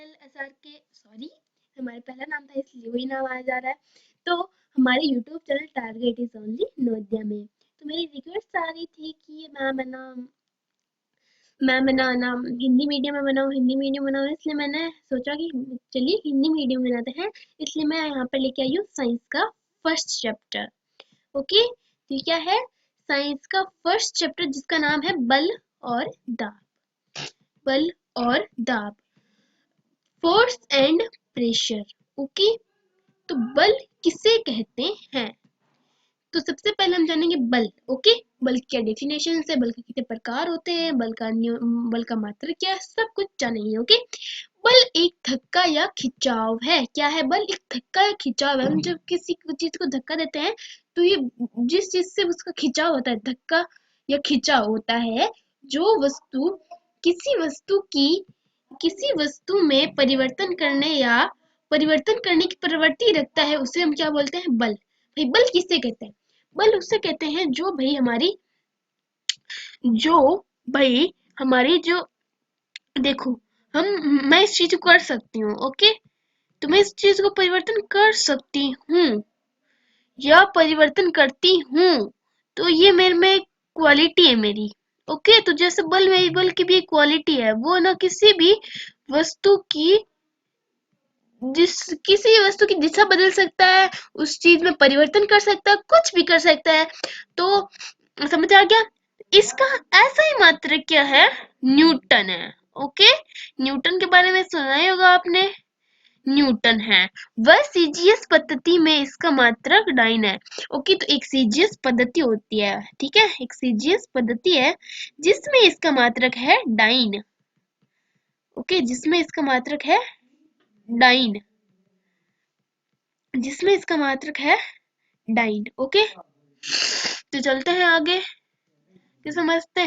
SR के sorry हमारा पहला नाम था इसलिए वही नाम आ जा रहा है। तो हमारे YouTube channel target is only Navodaya में। तो मेरी रिक्वेस्ट आ रही थी कि मैम है ना हिंदी मीडियम में बनाओ, हिंदी मीडियम बनाओ, इसलिए मैंने सोचा कि चलिए हिंदी मीडियम बनाते हैं। इसलिए मैं यहाँ पर लेके आई हूँ साइंस का फर्स्ट चैप्टर। ओके, तो ये क्या है? साइंस का फर्स्ट चैप्टर जिसका नाम है बल और दाब। बल और दाब, फोर्स एंड प्रेशर। ओके, तो बल किसे कहते हैं? तो सबसे पहले हम जानेंगे बल। ओके, बल की क्या डेफिनेशन है, बल के कितने प्रकार होते हैं, बल का मात्रक क्या है, सब कुछ जानेंगे। ओके, बल एक धक्का या खिंचाव है। क्या है बल? एक धक्का या खिंचाव है। हम जब किसी चीज को धक्का देते हैं तो ये जिस चीज से उसका खिंचाव होता है, धक्का या खिंचाव होता है, जो वस्तु किसी वस्तु में परिवर्तन करने की प्रवृत्ति रखता है, उसे हम क्या बोलते हैं? बल। भाई बल किसे कहते हैं? बल उसे कहते हैं जो हमारी जो देखो, मैं इस चीज को कर सकती हूँ। ओके, तो मैं इस चीज को परिवर्तन कर सकती हूँ या परिवर्तन करती हूँ, तो ये मेरे में क्वालिटी है मेरी। ओके, तो जैसे बल की भी एक क्वालिटी है, वो ना वस्तु की किसी वस्तु की दिशा बदल सकता है, उस चीज में परिवर्तन कर सकता है, कुछ भी कर सकता है। तो समझ आ गया? इसका ऐसा ही मात्रक क्या है? न्यूटन है। ओके, न्यूटन के बारे में सुना ही होगा आपने। न्यूटन है वह। सीजीएस पद्धति में इसका मात्रक 9 है। ओके, तो एक सीजीएस पद्धति होती है, ठीक है, एक सीजीएस पद्धति है जिसमें इसका मात्रक है 9। ओके, जिसमें इसका मात्रक है 9, जिसमें इसका मात्रक है 9। ओके, तो चलते हैं आगे, समझते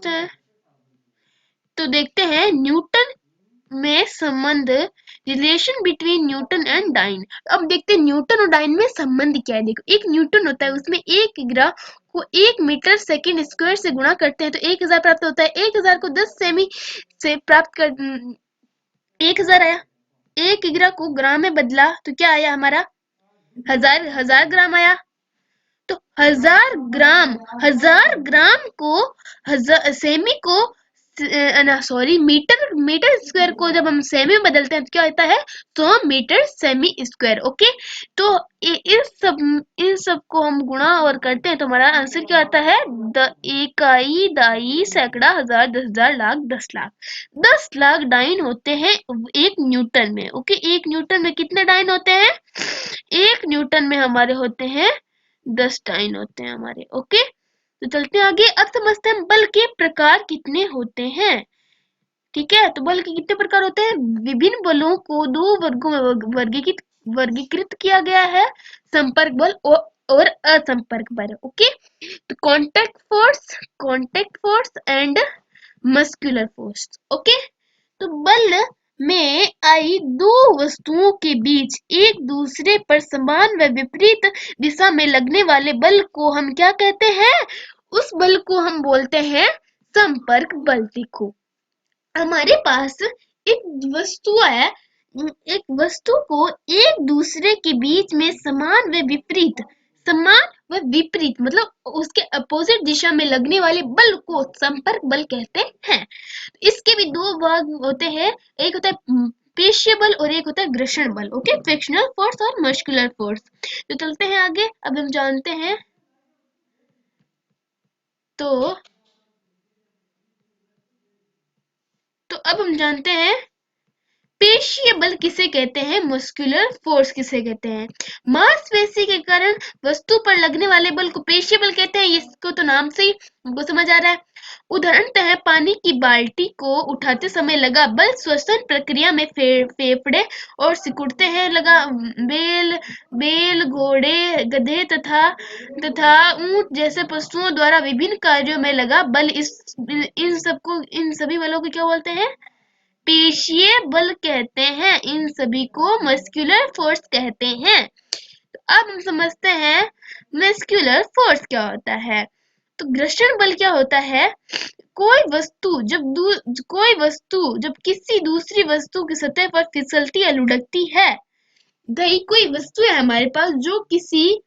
हैं, तो देखते हैं न्यूटन में संबंध, relation between Newton and dyne. अब देखते हैं न्यूटन और डाइन में संबंध क्या है। देखो, एक न्यूटन होता है, उसमें 1 ग्राम को 1 मीटर सेकंड स्क्वायर से गुणा करते हैं तो 1000 प्राप्त होता है। 1000 को 10 सेमी से प्राप्त कर 1000 आया। 1 ग्राम को ग्राम में बदला तो क्या आया हमारा? 1000 ग्राम आया। तो 1000 ग्राम को सेमी को मीटर स्क्वायर को जब हम सेमी में बदलते हैं तो क्या होता है? 100 मीटर सेमी स्क्वायर। ओके, तो इन सब को हम गुणा और करते हैं तो हमारा आंसर क्या आता है? इकाई, दाई, सैकड़ा, हजार, 10,000, लाख, 10 लाख। 10 लाख डाइन होते हैं एक न्यूटन में। ओके, एक न्यूटन में कितने डाइन होते हैं? एक न्यूटन में हमारे होते हैं 10 डाइन होते हैं हमारे। ओके, तो चलते हैं आगे। अब समझते हैं बल के प्रकार कितने होते हैं। ठीक है, तो बल के कितने प्रकार होते हैं? विभिन्न बलों को 2 वर्गों में वर्गीकृत किया गया है, संपर्क बल और असंपर्क बल। ओके, तो contact force and muscular force. Okay, तो बल में आई 2 वस्तुओं के बीच एक दूसरे पर समान व विपरीत दिशा में लगने वाले बल को हम क्या कहते हैं? उस बल को हम बोलते हैं संपर्क बल। देखो, हमारे पास एक वस्तु है, एक वस्तु को एक दूसरे के बीच में समान व विपरीत मतलब उसके अपोजिट दिशा में लगने वाले बल को संपर्क बल कहते हैं। इसके भी 2 भाग होते हैं, एक होता है पेशीय बल और एक होता है घर्षण बल। ओके, फ्रिक्शनल फोर्स और मस्कुलर फोर्स। तो चलते हैं आगे। अब हम जानते हैं तो अब हम जानते हैं पेशीय बल किसे कहते हैं, मस्कुलर फोर्स किसे कहते हैं। मांसपेशी के कारण वस्तु पर लगने वाले बल को पेशीय बल कहते हैं। इसको तो नाम से ही हमको समझ आ रहा है। उदाहरणतः पानी की बाल्टी को उठाते समय लगा बल श्वसन प्रक्रिया में फेफड़े और सिकुड़ते हैं लगा बैल, घोड़े, गधे तथा ऊंट जैसे पशुओं द्वारा विभिन्न कार्यों में लगा बल। इन सभी बलों को क्या बोलते हैं? पेशीय बल कहते हैं। इन सभी को मस्कुलर फोर्स कहते हैं। तो अब हम समझते हैं मस्कुलर फोर्स क्या होता है। तो घर्षण बल क्या होता है? कोई वस्तु जब किसी दूसरी वस्तु की सतह पर फिसलती या लुढ़कती है, कोई वस्तु है हमारे पास जो किसी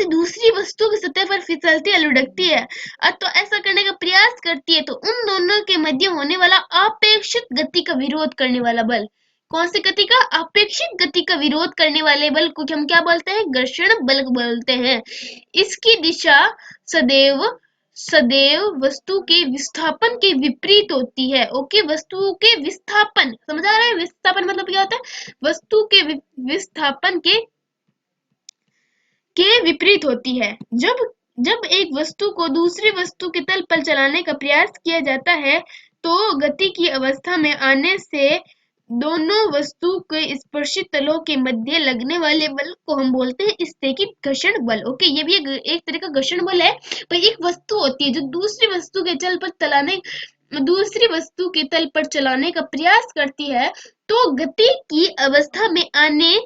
दूसरी वस्तु की सतह पर फिसलती या लुढ़कती है, तो ऐसा करने का प्रयास करती है, तो उन दोनों के मध्य होने वाला अपेक्षित गति का विरोध करने वाला बल, कौन सी गति का? अपेक्षित गति का विरोध करने वाले बल को हम क्या बोलते हैं? घर्षण बल बोलते हैं। इसकी दिशा सदैव सदैव वस्तु के विस्थापन के विपरीत होती है। ओके, वस्तु के विस्थापन, समझ आ रहा है? विस्थापन मतलब क्या होता है? वस्तु के विस्थापन के विपरीत होती है। जब एक वस्तु को दूसरी वस्तु के तल पर चलाने का प्रयास किया जाता है, तो गति की अवस्था में आने से दोनों वस्तु के स्पर्शित तलों के मध्य लगने वाले बल को हम बोलते हैं स्थैतिक घर्षण बल। ओके, ये भी एक तरह का घर्षण बल है। पर एक वस्तु होती है जो दूसरी वस्तु के तल पर चलाने का प्रयास करती है, तो गति की अवस्था में आने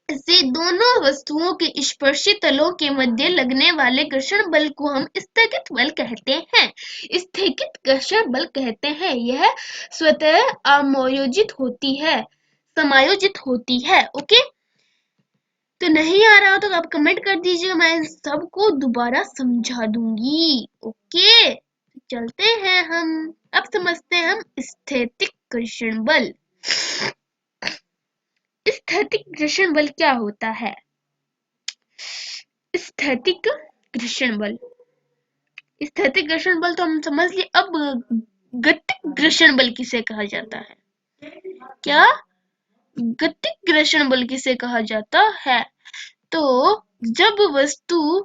से दोनों वस्तुओं के स्पर्शी तलों के मध्य लगने वाले घर्षण बल को हम स्थैतिक बल कहते हैं। स्थैतिक घर्षण बल कहते हैं। यह स्वतः समायोजित होती है। ओके, तो नहीं आ रहा हो तो आप कमेंट कर दीजिएगा, मैं सबको दोबारा समझा दूंगी। ओके, चलते हैं हम, अब समझते हैं हम स्थैतिक घर्षण बल। स्थैतिक घर्षण बल क्या होता है? स्थैतिक घर्षण बल तो हम समझ लिए। अब गतिक घर्षण बल किसे कहा जाता है? क्या गतिक घर्षण बल किसे कहा जाता है? तो जब वस्तु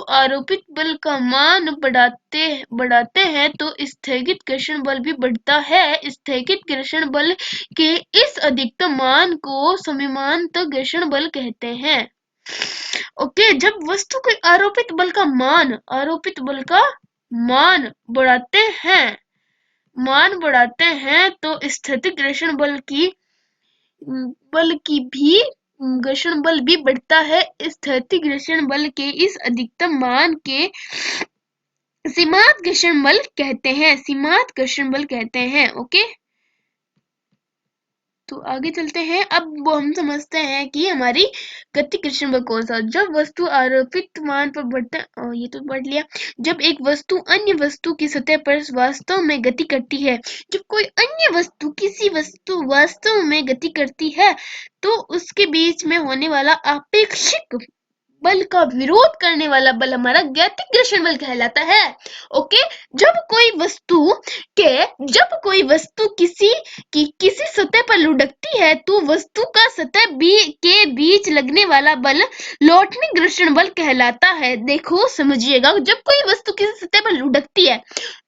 आरोपित बल का मान बढ़ाते हैं, तो स्थैतिक घर्षण बल भी बढ़ता है। स्थैतिक घर्षण बल के इस अधिकतम मान को समविमान घर्षण बल कहते हैं। ओके, जब वस्तु के आरोपित बल का मान बढ़ाते हैं, तो स्थैतिक घर्षण बल घर्षण बल भी बढ़ता है। स्थैतिक घर्षण बल के इस अधिकतम मान के सीमांत घर्षण बल कहते हैं। ओके, तो आगे चलते हैं। अब हम समझते हैं कि हमारी गतिक घर्षण बल कौन सा? जब वस्तु आरोपित मान पर बढ़ता है, ये तो बढ़ लिया। जब एक वस्तु अन्य वस्तु की सतह पर वास्तव में गति करती है, जब कोई अन्य वस्तु किसी वस्तु वास्तव में गति करती है, तो उसके बीच में होने वाला अपेक्षित बल का विरोध करने वाला बल हमारा गतिक घर्षण बल कहलाता है। ओके, जब कोई वस्तु किसी सतह पर लुढ़कती है, तो वस्तु का सतह के बीच लगने वाला बल लौटनी घर्षण बल कहलाता है। देखो समझिएगा, जब कोई वस्तु किसी सतह पर लुढ़कती है,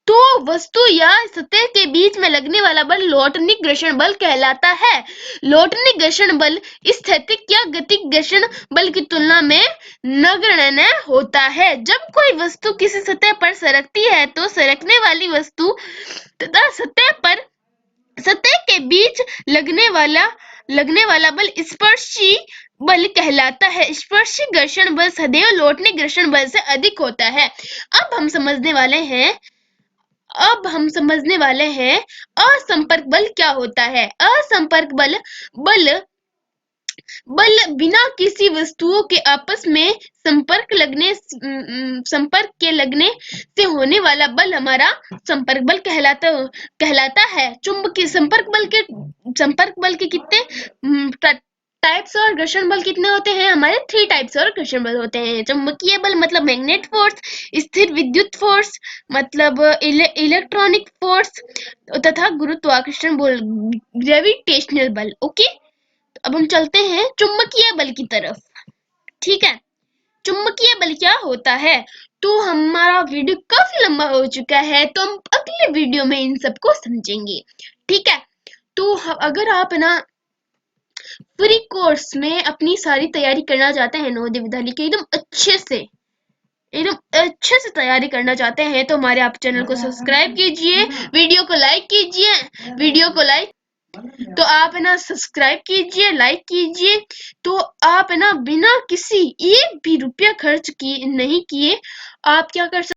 तो वस्तु या सतह के बीच में लगने वाला बल लौटनी घर्षण बल कहलाता है। लौटनी घर्षण बल स्थैतिक या गतिक घर्षण बल की तुलना में नगण्य होता है। जब कोई वस्तु किसी सतह पर सरकती है, तो सरकने वाली वस्तु तथा सतह के बीच लगने वाला बल स्पर्शी बल कहलाता है। स्पर्शी घर्षण बल सदैव लौटनी घर्षण बल से अधिक होता है। अब हम समझने वाले हैं असंपर्क बल क्या होता है। असंपर्क बल बिना किसी वस्तुओं के आपस में संपर्क के लगने से होने वाला बल हमारा संपर्क बल कहलाता है। चुंबकीय संपर्क बल के कितने टाइप्स और घर्षण बल कितने होते हैं? हमारे 3 टाइप्स और घर्षण बल होते हैं। चुंबकीय बल मतलब मैग्नेट फोर्स, स्थिर विद्युत फोर्स मतलब इलेक्ट्रॉनिक फोर्स, तथा गुरुत्वाकर्षण बल ग्रेविटेशनल बल। ओके, अब हम चलते हैं चुंबकीय बल की तरफ। ठीक है, चुंबकीय बल क्या होता है? तो हमारा वीडियो काफी लंबा हो चुका है, तो हम अगले वीडियो में इन सबको समझेंगे। ठीक है, तो अगर आप ना फ्री कोर्स में अपनी सारी तैयारी करना चाहते हैं, नवोदय विद्यालय की एकदम अच्छे से तैयारी करना चाहते हैं, तो हमारे आप चैनल को सब्सक्राइब कीजिए, वीडियो को लाइक कीजिए, तो आप है ना सब्सक्राइब कीजिए, लाइक कीजिए, तो आप है ना बिना किसी एक भी रुपया खर्च नहीं किए आप क्या कर सकते